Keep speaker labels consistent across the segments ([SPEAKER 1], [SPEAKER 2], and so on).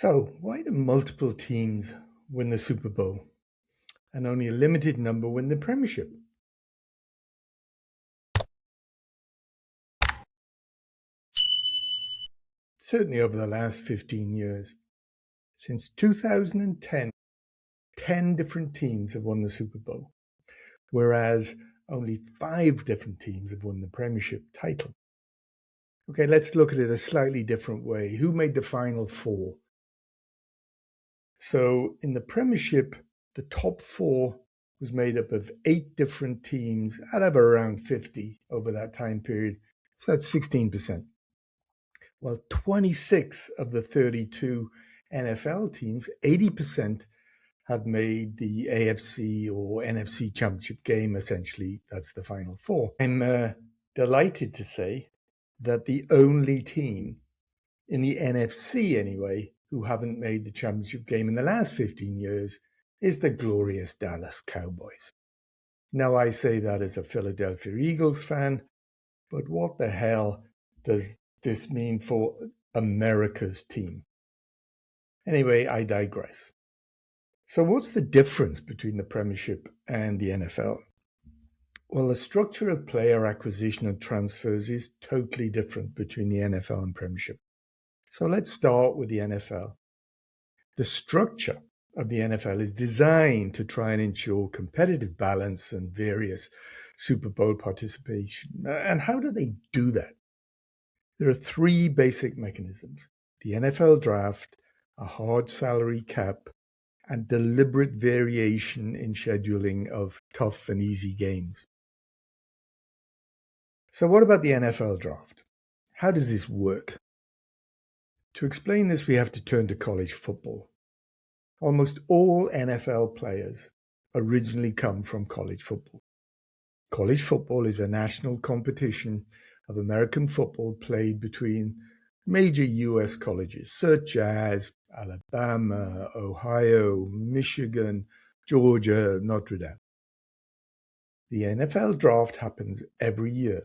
[SPEAKER 1] So, why do multiple teams win the Super Bowl and only a limited number win the Premiership? Certainly over the last 15 years. Since 2010, 10 different teams have won the Super Bowl, whereas only 5 different teams have won the Premiership title. Okay, let's look at it a slightly different way. Who made the final 4? So in the Premiership, the top 4 was made up of 8 different teams out of around 50 over that time period. So that's 16%. Well, 26 of the 32 NFL teams, 80%, have made the AFC or NFC championship game. Essentially, that's the final 4. I'm delighted to say that the only team in the NFC anyway who haven't made the championship game in the last 15 years is the glorious Dallas Cowboys. Now, I say that as a Philadelphia Eagles fan, but what the hell does this mean for America's team? Anyway, I digress. So what's the difference between the Premiership and the NFL? Well, the structure of player acquisition and transfers is totally different between the NFL and Premiership. So let's start with the NFL. The structure of the NFL is designed to try and ensure competitive balance and various Super Bowl participation. And how do they do that? There are 3 basic mechanisms: the NFL draft, a hard salary cap, and deliberate variation in scheduling of tough and easy games. So what about the NFL draft? How does this work? To explain this, we have to turn to college football. Almost all NFL players originally come from college football. College football is a national competition of American football played between major U.S. colleges such as Alabama, Ohio, Michigan, Georgia, Notre Dame. The NFL draft happens every year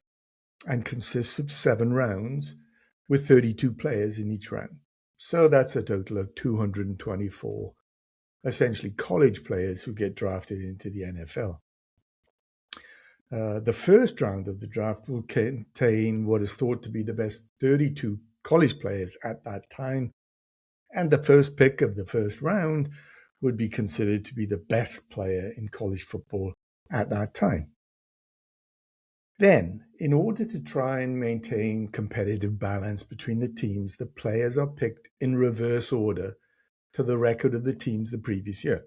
[SPEAKER 1] and consists of 7 rounds with 32 players in each round. So that's a total of 224, essentially college players who get drafted into the NFL. The first round of the draft will contain what is thought to be the best 32 college players at that time, and the first pick of the first round would be considered to be the best player in college football at that time. Then, in order to try and maintain competitive balance between the teams, the players are picked in reverse order to the record of the teams the previous year.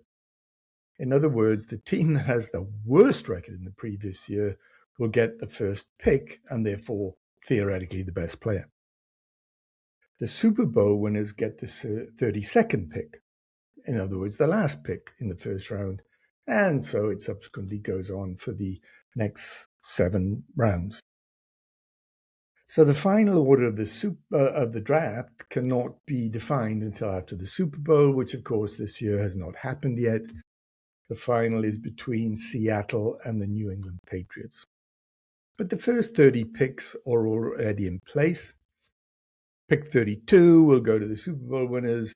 [SPEAKER 1] In other words, the team that has the worst record in the previous year will get the first pick and therefore theoretically the best player. The Super Bowl winners get the 32nd pick, in other words, the last pick in the first round, and so it subsequently goes on for the next 7 rounds. So the final order of the draft cannot be defined until after the Super Bowl, which of course this year has not happened yet. The final is between Seattle and the New England Patriots. But the first 30 picks are already in place. Pick 32 will go to the Super Bowl winners.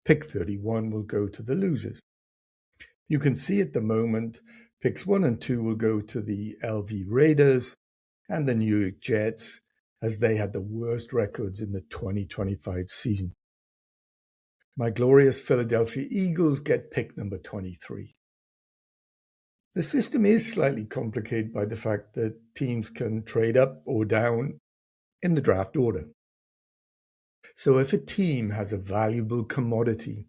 [SPEAKER 1] Pick 31 will go to the losers. You can see at the moment, picks 1 and 2 will go to the LV Raiders and the New York Jets, as they had the worst records in the 2025 season. My glorious Philadelphia Eagles get pick number 23. The system is slightly complicated by the fact that teams can trade up or down in the draft order. So if a team has a valuable commodity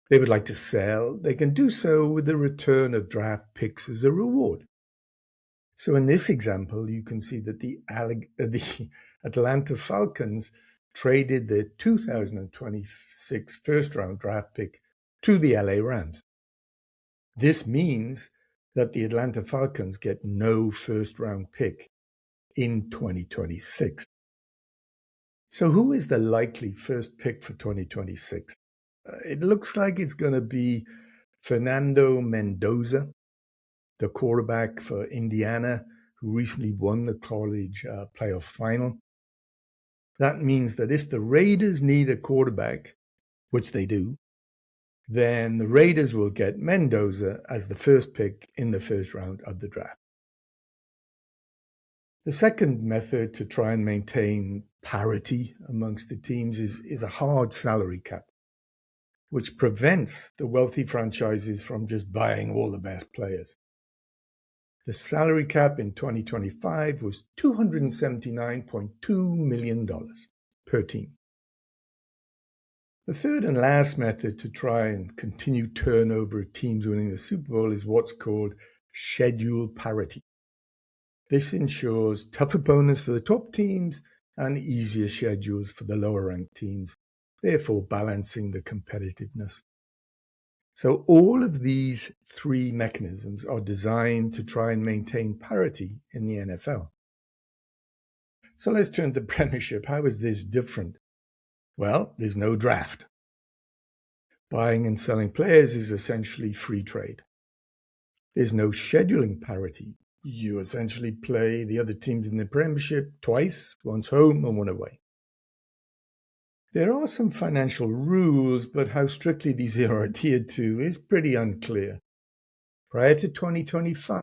[SPEAKER 1] they would like to sell, they can do so with the return of draft picks as a reward. So in this example, you can see that the Atlanta Falcons traded their 2026 first-round draft pick to the LA Rams. This means that the Atlanta Falcons get no first-round pick in 2026. So who is the likely first pick for 2026? It looks like it's going to be Fernando Mendoza, the quarterback for Indiana, who recently won the college playoff final. That means that if the Raiders need a quarterback, which they do, then the Raiders will get Mendoza as the first pick in the first round of the draft. The second method to try and maintain parity amongst the teams is a hard salary cap, which prevents the wealthy franchises from just buying all the best players. The salary cap in 2025 was $279.2 million per team. The third and last method to try and continue turnover of teams winning the Super Bowl is what's called Schedule Parity. This ensures tough opponents for the top teams and easier schedules for the lower-ranked teams, therefore balancing the competitiveness. So all of these three mechanisms are designed to try and maintain parity in the NFL. So let's turn to the Premiership. How is this different? Well, there's no draft. Buying and selling players is essentially free trade. There's no scheduling parity. You essentially play the other teams in the Premiership twice, once home and one away. There are some financial rules, but how strictly these are adhered to is pretty unclear. Prior to 2025,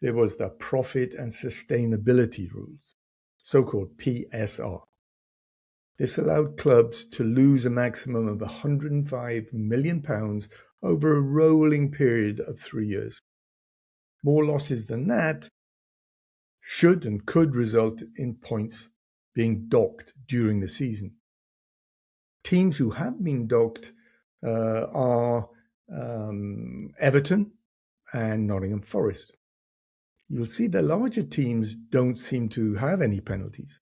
[SPEAKER 1] there was the Profit and Sustainability Rules, so-called PSR. This allowed clubs to lose a maximum of £105 million over a rolling period of 3 years. More losses than that should and could result in points being docked during the season. Teams who have been docked are Everton and Nottingham Forest. You'll see the larger teams don't seem to have any penalties.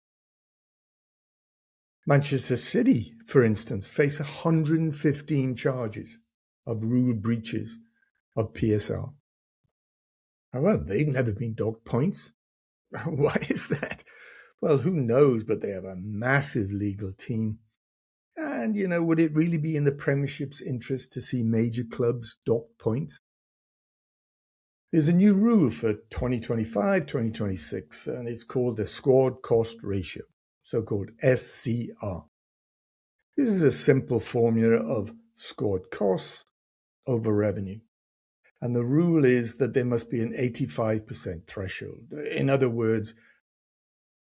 [SPEAKER 1] Manchester City, for instance, face 115 charges of rule breaches of PSR. However, they've never been docked points. Why is that? Well, who knows, but they have a massive legal team. And, would it really be in the Premiership's interest to see major clubs dock points? There's a new rule for 2025-2026, and it's called the Squad Cost Ratio, so-called SCR. This is a simple formula of squad costs over revenue. And the rule is that there must be an 85% threshold. In other words,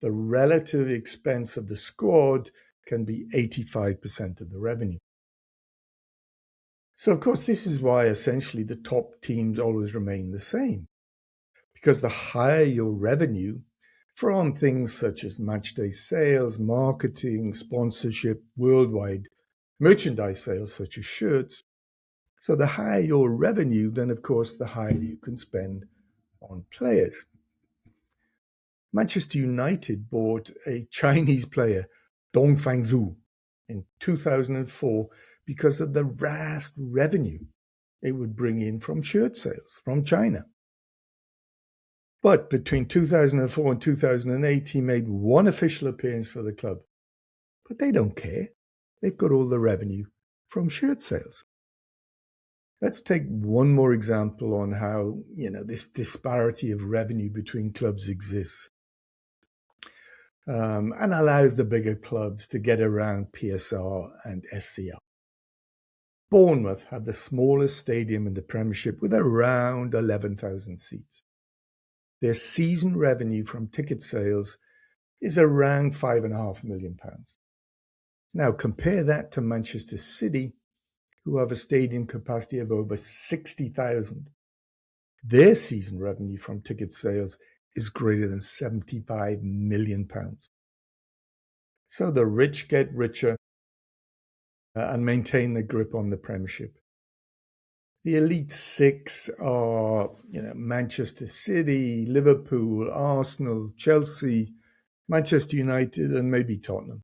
[SPEAKER 1] the relative expense of the squad can be 85% of the revenue. So, of course, this is why essentially the top teams always remain the same. Because the higher your revenue from things such as matchday sales, marketing, sponsorship, worldwide merchandise sales such as shirts, so the higher your revenue, then of course the higher you can spend on players. Manchester United bought a Chinese player, Dong Fangzhou, in 2004 because of the vast revenue it would bring in from shirt sales from China. But between 2004 and 2008, he made one official appearance for the club. But they don't care. They've got all the revenue from shirt sales. Let's take one more example on how, this disparity of revenue between clubs exists and allows the bigger clubs to get around PSR and SCR. Bournemouth have the smallest stadium in the Premiership with around 11,000 seats. Their season revenue from ticket sales is around £5.5 million. Now compare that to Manchester City, who have a stadium capacity of over 60,000. Their season revenue from ticket sales is greater than £75 million. So the rich get richer and maintain the grip on the Premiership. The Elite Six are, Manchester City, Liverpool, Arsenal, Chelsea, Manchester United, and maybe Tottenham.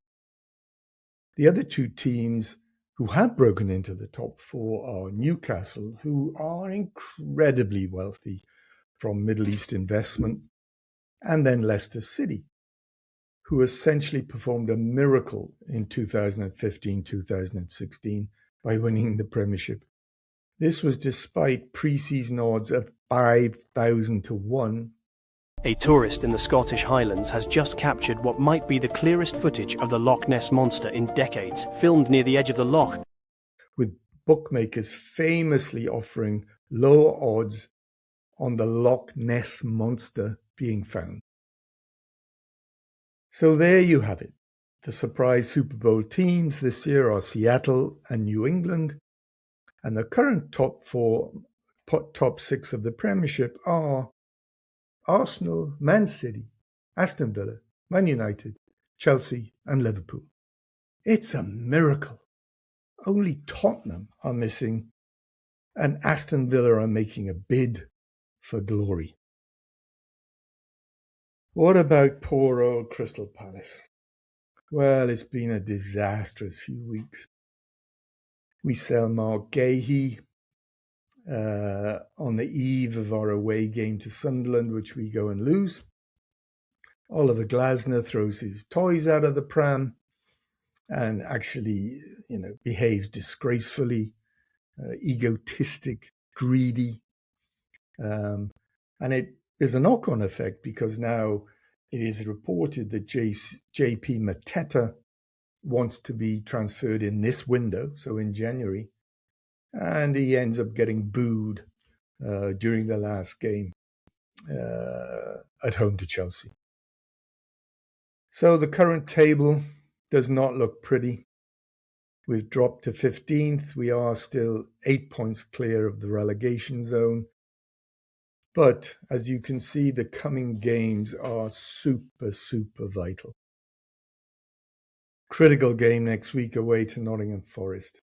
[SPEAKER 1] The other two teams who have broken into the top four are Newcastle, who are incredibly wealthy from Middle East investment, and then Leicester City, who essentially performed a miracle in 2015-2016 by winning the Premiership. This was despite pre-season odds of 5,000 to 1
[SPEAKER 2] A tourist in the Scottish Highlands has just captured what might be the clearest footage of the Loch Ness Monster in decades, filmed near the edge of the loch,
[SPEAKER 1] with bookmakers famously offering lower odds on the Loch Ness Monster being found. So there you have it. The surprise Super Bowl teams this year are Seattle and New England, and the current top six of the Premiership are Arsenal, Man City, Aston Villa, Man United, Chelsea and Liverpool. It's a miracle. Only Tottenham are missing, and Aston Villa are making a bid for glory. What about poor old Crystal Palace? Well, it's been a disastrous few weeks. We sell Mark Gahey on the eve of our away game to Sunderland, which we go and lose. Oliver Glasner throws his toys out of the pram and actually, behaves disgracefully, egotistic, greedy. And there's a knock-on effect because now it is reported that JP Mateta wants to be transferred in this window, so in January, and he ends up getting booed during the last game at home to Chelsea. So the current table does not look pretty. We've dropped to 15th. We are still 8 points clear of the relegation zone. But as you can see, the coming games are super, super vital. Critical game next week away to Nottingham Forest.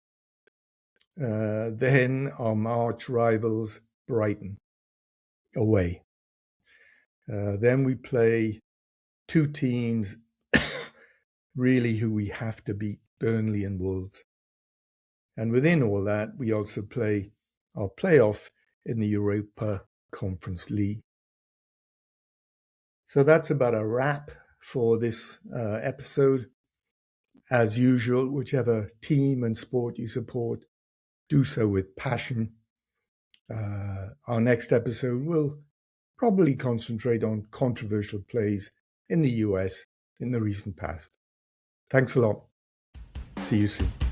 [SPEAKER 1] Then our March rivals, Brighton, away. Then we play two teams really who we have to beat, Burnley and Wolves. And within all that, we also play our playoff in the Europa Conference League. So that's about a wrap for this episode. As usual, whichever team and sport you support, do so with passion. Our next episode will probably concentrate on controversial plays in the US in the recent past. Thanks a lot. See you soon.